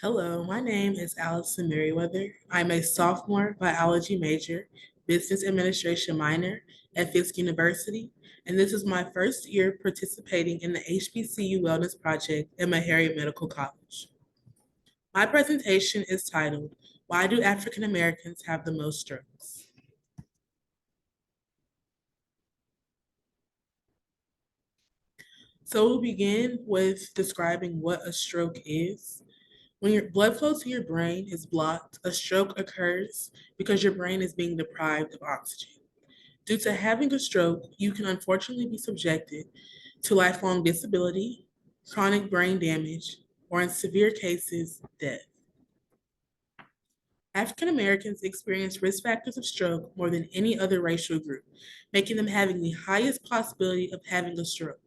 Hello, my name is Allyson Merriweather. I'm a sophomore biology major, business administration minor at Fisk University, and this is my first year participating in the HBCU Wellness Project at Meharry Medical College. My presentation is titled, Why Do African Americans Have the Most Strokes? So we'll begin with describing what a stroke is. When your blood flow to your brain is blocked, a stroke occurs because your brain is being deprived of oxygen. Due to having a stroke, you can unfortunately be subjected to lifelong disability, chronic brain damage, or in severe cases, death. African Americans experience risk factors of stroke more than any other racial group, making them having the highest possibility of having a stroke.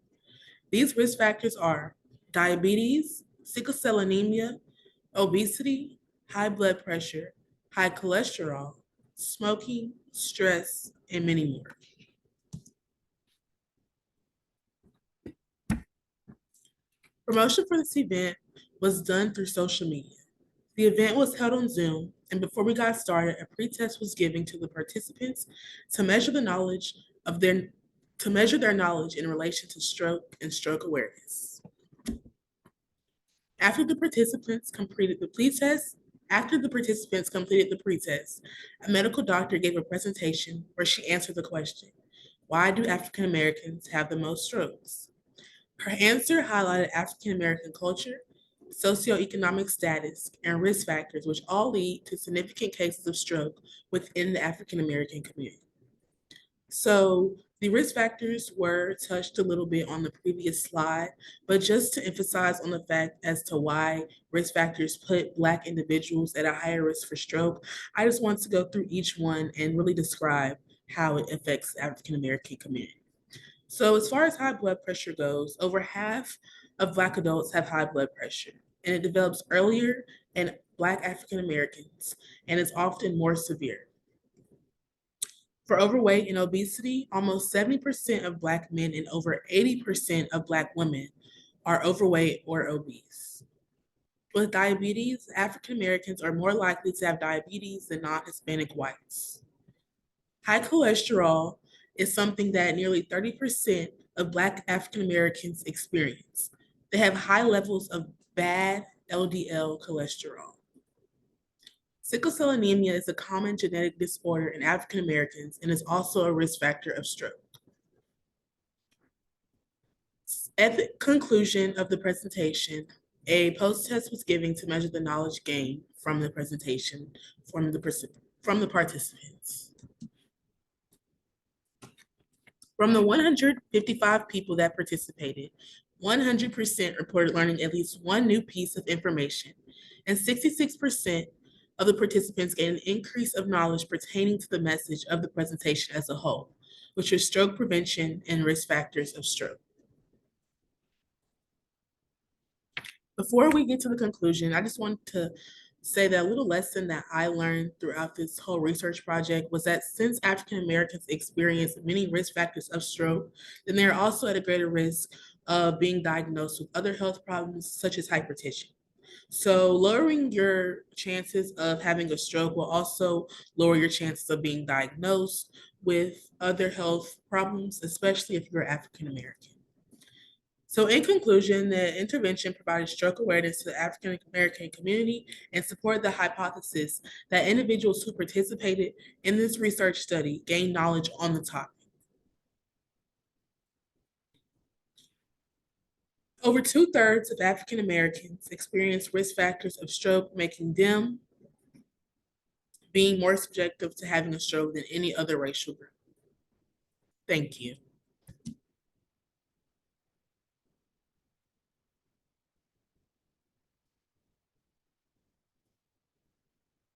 These risk factors are diabetes, sickle cell anemia, obesity, high blood pressure, high cholesterol, smoking, stress, and many more. Promotion for this event was done through social media. The event was held on Zoom, and before we got started, a pretest was given to the participants to measure their knowledge in relation to stroke and stroke awareness. After the participants completed the pretest, a medical doctor gave a presentation where she answered the question, why do African Americans have the most strokes? Her answer highlighted African American culture, socioeconomic status, and risk factors, which all lead to significant cases of stroke within the African American community. So the risk factors were touched a little bit on the previous slide, but just to emphasize on the fact as to why risk factors put Black individuals at a higher risk for stroke, I just want to go through each one and really describe how it affects the African American community. So as far as high blood pressure goes, over half of Black adults have high blood pressure, and it develops earlier in Black African Americans, and is often more severe. For overweight and obesity, almost 70% of Black men and over 80% of Black women are overweight or obese. With diabetes, African Americans are more likely to have diabetes than non-Hispanic whites. High cholesterol is something that nearly 30% of Black African Americans experience. They have high levels of bad LDL cholesterol. Sickle cell anemia is a common genetic disorder in African Americans and is also a risk factor of stroke. At the conclusion of the presentation, a post-test was given to measure the knowledge gained from the presentation from the participants. From the 155 people that participated, 100% reported learning at least one new piece of information, and 66% of the participants gained an increase of knowledge pertaining to the message of the presentation as a whole, which is stroke prevention and risk factors of stroke. Before we get to the conclusion, I just want to say that a little lesson that I learned throughout this whole research project was that since African Americans experience many risk factors of stroke, then they're also at a greater risk of being diagnosed with other health problems such as hypertension. So lowering your chances of having a stroke will also lower your chances of being diagnosed with other health problems, especially if you're African American. So in conclusion, the intervention provided stroke awareness to the African American community and supported the hypothesis that individuals who participated in this research study gained knowledge on the topic. Over 2/3 of African Americans experience risk factors of stroke, making them being more subjective to having a stroke than any other racial group. Thank you.